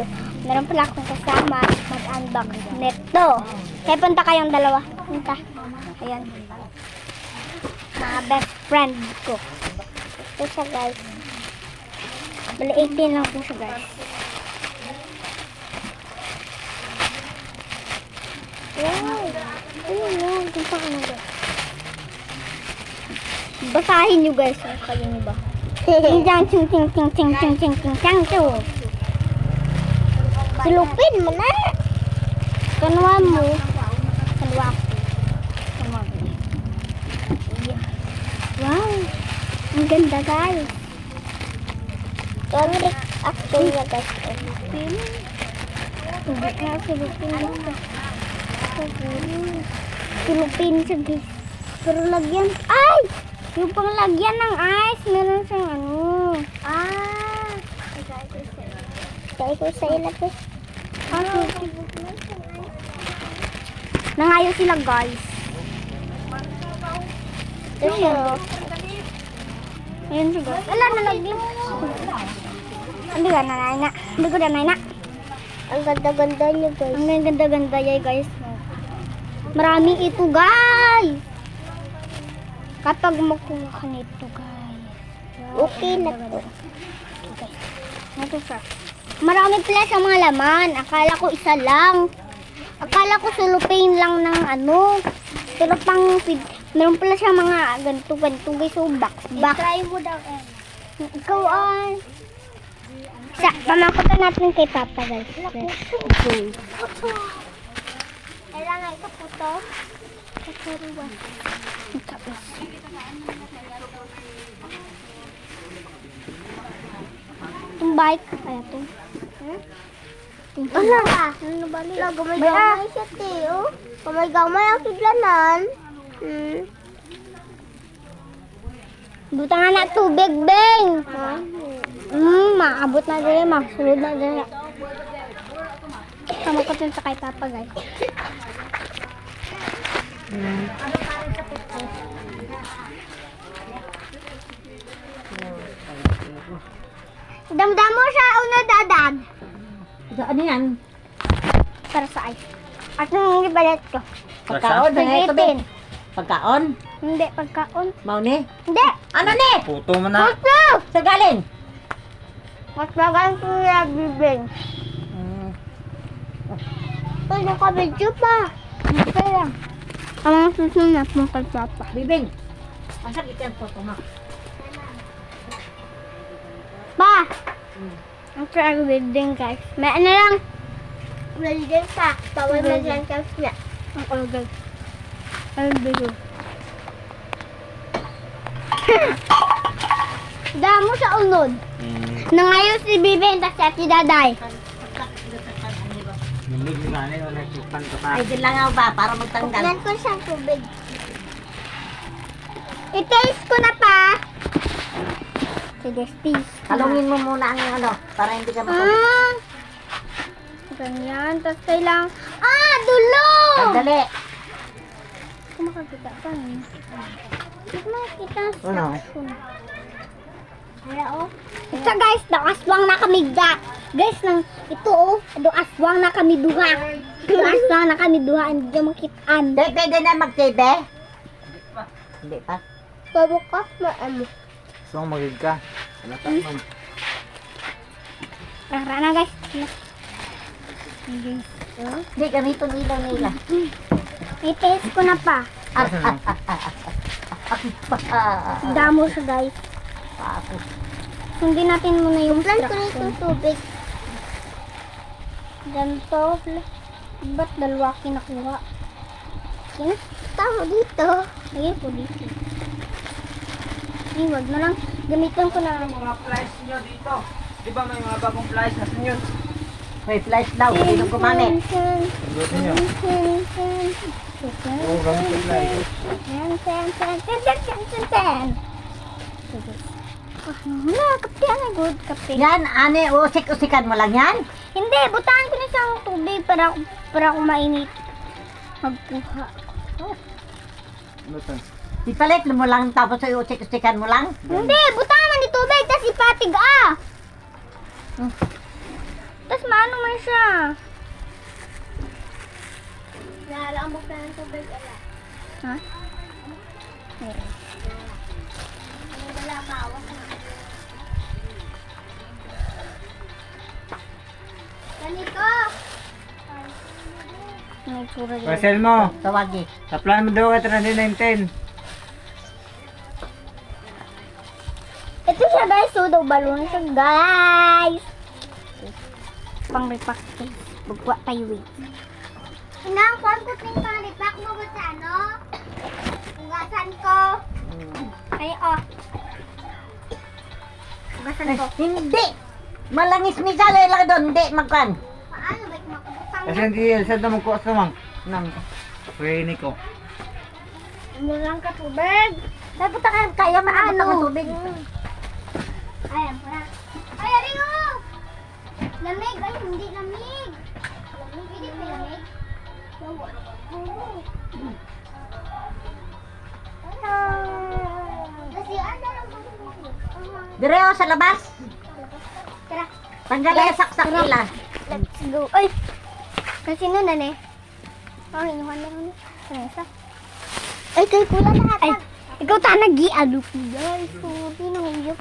video. Meron pala akong kasama mag-unbox neto. Kaya punta kayong dalawa. Punta. Ayan. Mga best friend ko. Ito siya guys. Bali 18 lang po siya guys. Wow. Ayun yun. Punta ka na guys. Basahin nyo guys. Kayo nyo ba? Ting ting ting ting ting ting ting ting ting ting ting. Silupin mo na. Kanwa mo. Kanwa ko. Kanwa ko. Wow. Ang ganda guys. Favorite actor na guys. Silupin. Silupin mo. Silupin siya guys. Pero lagyan. Ay! Yung panglagyan ng ice, meron siyang ano. Ah! Kaya ko sa ilapis. Nangayo sila guys. Ito siya. Ayan siya guys. Ala, nalagyan. Hindi ka nanay na. Hindi ko nanay na. Ang ganda-ganda niya guys. Ang ganda-ganda niya guys. Marami ito guys. Kapag makuha ka nito guys. Okay na to. Okay. Ito siya. Marami pala sa mga laman. Akala ko isa lang. Akala ko sulupin lang ng ano. Pero pang meron pala siya mga ganito guys. So box. Try mo daw. Ikaw ay. Pamakutan natin kay Papa guys. Okay. Kailangan ito po to. Katuruan. Tapos. Itong bike. Ay, ito. Ano ba? Ano ba? Gamay-gamay siya, Teo. Gamay-gamay ang kidlanan. Buta nga na tubig, Beng. Maabot na dali, masulod na dali. Sama ko sa kay Papa, guys. Damdam mo siya una dadag. Ano yan? Para sa ice. At nang ibalat ko. Pagkaon? Pagkaon. Pagkaon? Hindi, pagkaon. Mauni? Hindi. Ano ni? Puto mo na. Puto! Sa galing? Mas magaan ko yung bibing. Ay, nakabidyo pa. Okay lang. Ang susunod mo kay Papa. Bibing. Asan ikan po ito, ma? Pa! Ang sarang building guys. May ano lang. Building pa. Tawag mo dyan kasi niya. Ang olgal. Ang bigo. Damo sa unod. Nangayon si Bibi tas si Daday. Nindog ni Gani, wala sukan ka pa. Ay, din lang ako ba? Para magtanggal. Tignan ko siyang tubig. I-taste ko na pa. Sige, taste. Halungin mo muna ang ano, para hindi ka matulog. Ganyan. Tapos kailangan... dulo! Dali. Kung makakita pa. Hindi makakita. Ano? Kaya ito guys, aswang na kami guys, ito aswang na kami duha. Aswang na kami duha, hindi nyo makitaan. Pwede na mag-TV? Hindi pa. Pabukas mo, ano. So, magig ka. Wala ka man. Tara na guys. Hindi, ganito nila nila. I-taste ko na pa. Damo siya guys. Sundin natin muna yung instruction. Tubig. Ganito. Ba't dalawa kinakuha? Tama dito. Lagyan ko dito. Ay, wag na lang. Gamitin ko na. Mga flies nyo dito. Di ba may mga bagong flies? Nasaan yun? May flash daw, hindi nung gumamit. Pagbutin nyo. Oo, gamit yung flies. Wala, kape na good kape. Yan, ane, usik-usikan mo lang yan? Hindi, butahan ko na siyang tubig para kumainit. Magkuha. Ano to? Ipalit mo lang tapos ay usik-usikan mo lang? Hindi, butahan man ni tubig, tapos ipatig ah. Tapos maano man siya. Naalambok na ng tubig, ala. Ha? Meron. Wala pa, awas na. Ganito! May tsura yun. Parcel mo. Tawagi. Supply mo daw ka 319. Ito siya guys, so daw balon siya guys. Pang repack case. Bugwa tayo eh. Inang, kung ko ting pang repack mo ba sa ano? Ugasan ko. Ay, oh. Ugasan ko. Hindi! Malangis ni Sally lang doon. Hindi, magkan. Paano ba makabukang Kasi hindi Elsa na magkuha sa mang. Nang. Pwede ko. mo lang ka tubig. Dapat kaya maano ng tubig. Ayan, para. Ay, aring oh! Lamig! Ay, hindi lamig! Lamig? Hindi pa lamig? Kasi ano lang Direo sa labas. Tara, Tanggalin ang saksak nila. let's go. Ay! Kasi nun eh. Oh, hinuhan na nun. Ano isa? Ay, kay kuya lahat. Ay, ikaw ta nag-i-ano ko guys. Sorry, nahuyok.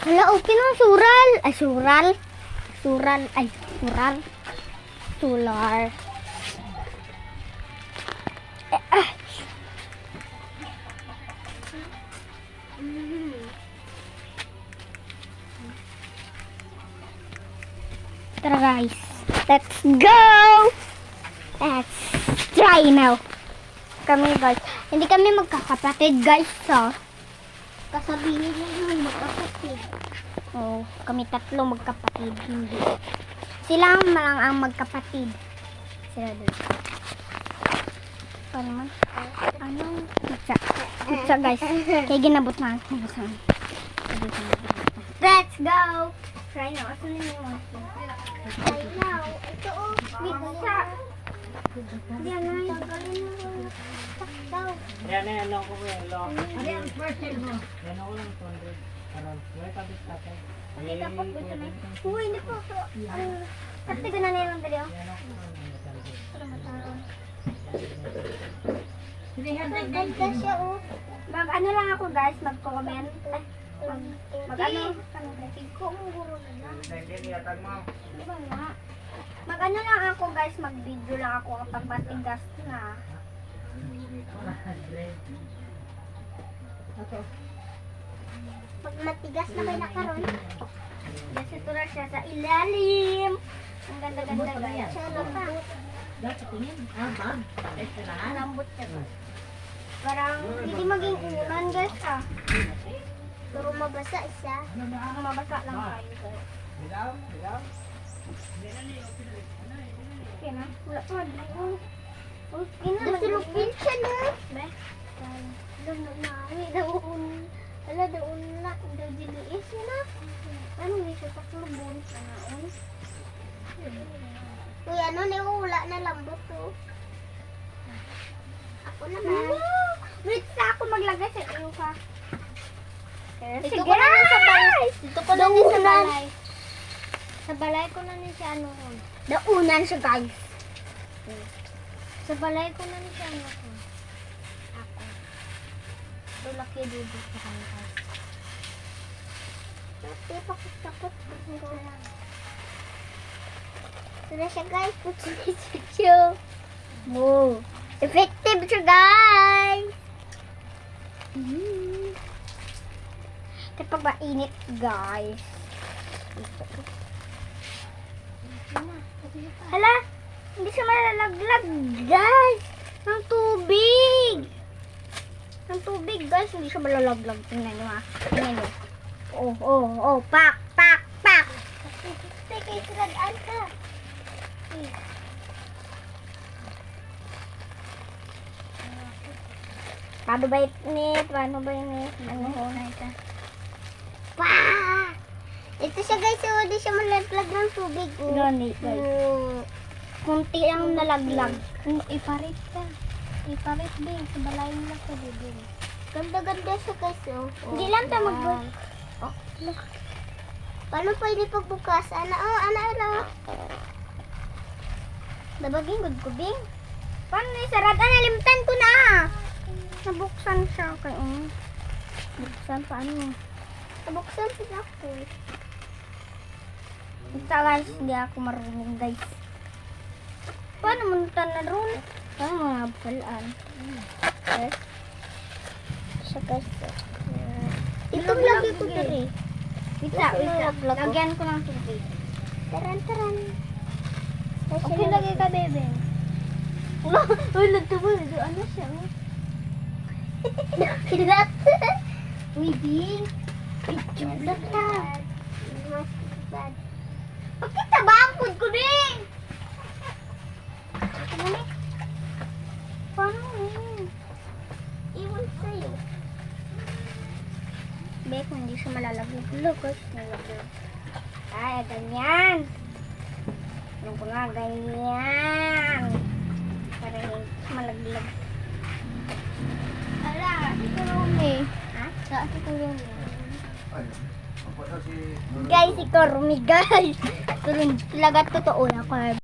Hala, okay naman, sural. Ay, sural. Sural. Ay, sural. Solar. Tara guys, let's go! Let's try now. Kami guys, hindi kami magkakapatid guys ha. Kasabihin niyo yung magkapatid. Oo, kami tatlo magkapatid, hindi. Sila lang ang magkapatid. Sila doon. Paano man? Ano? Pizza. Pizza guys. Kaya ginabot na. Let's go! Try now. Asan na yung one? Try now. Ito oh. Pizza. Yan na yung daw. Yan na, ano ko yan. Ano yung parcel mo? Yan ako lang 200. Alam, wala tabis tatay. Hindi ka po gusto na. Uy, hindi po. Kasi ko na nilang dali oh. Para mataron. Ganda siya oh. Mag-ano lang ako guys, mag-comment. Mag-ano? Tigko mo guro na lang. Di ba nga? Mag-ano lang ako guys, mag-video lang ako kapag matigas na. Pag matigas na kayo nakaroon. Kasi ito na siya sa ilalim. Ang ganda-ganda guys. Siya lambot. Ang lambot siya. Parang hindi maging ulan guys ha. Pero mabasa siya. Mabasa lang kayo guys. Okay na. Wala pa. Okay na. Nasilupin siya na. Be? Alam na namin. Ala, doon na. Daw diliis na. Ano hindi siya sa klubon? Ano? Uy, ano wala na lambot to. Ako naman. Wait sa ako maglagay sa iyo ka. Dito ko na sa balay. Dito ko na sa balay. Sa balay ko na siya ano. Daunan siya guys. Sa balay ko na siya ano. Ako. Laki dito sa kanya guys. Tapi pakit-takot. Ito na siya guys. Puti-puti. Wow. Effective siya guys. Kapag mainit guys. Hala, hindi siya malalaglag guys. Ng tubig. Ng tubig guys, hindi siya malalaglag. Tingnan nyo ha. Tingnan nyo. Oh, pak. Kay siragaan ka. Paano ba init? Paano ba init? Ano ho na ito? Pa! Ito siya guys, hindi siya malaglag ng tubig. Ganit guys. Kunti ang nalaglag. Iparit ka. Iparit din. Sa balay nila sa bibig. Ganda-ganda siya guys. Hindi lang tayo mag-work. Oh, look. Paano pwede pagbukas? Ano. Dabaging good kubing. Paano na isarat? Nalimtan ko na. Nabuksan siya. Okay, buksan, paano? Nabuksan siya ako. Ito guys, hindi ako marunong guys. Paano muntan na ron? Paano mga balaan? Yes. Siya guys. Itong lagi ko diri. Wait lang. Lagyan ko ng tubig. Taran. Okay, lagi ka, bebe. Uy, nagtubig. Ano siya? Hilat. Uy, Bing. Hilat ka. Bakit tabangkod ko, Bing? Paano? Iwan sa'yo. Bek, hindi siya malalaglag. Lugos, nalaglag. Ay, ganyan. Ano ko nga, ganyan. Para hindi malaglag. Ala, si Kurumi. Ha? Si Kurumi. Guys, si Kurumi, guys. Pero talaga totoo na ko.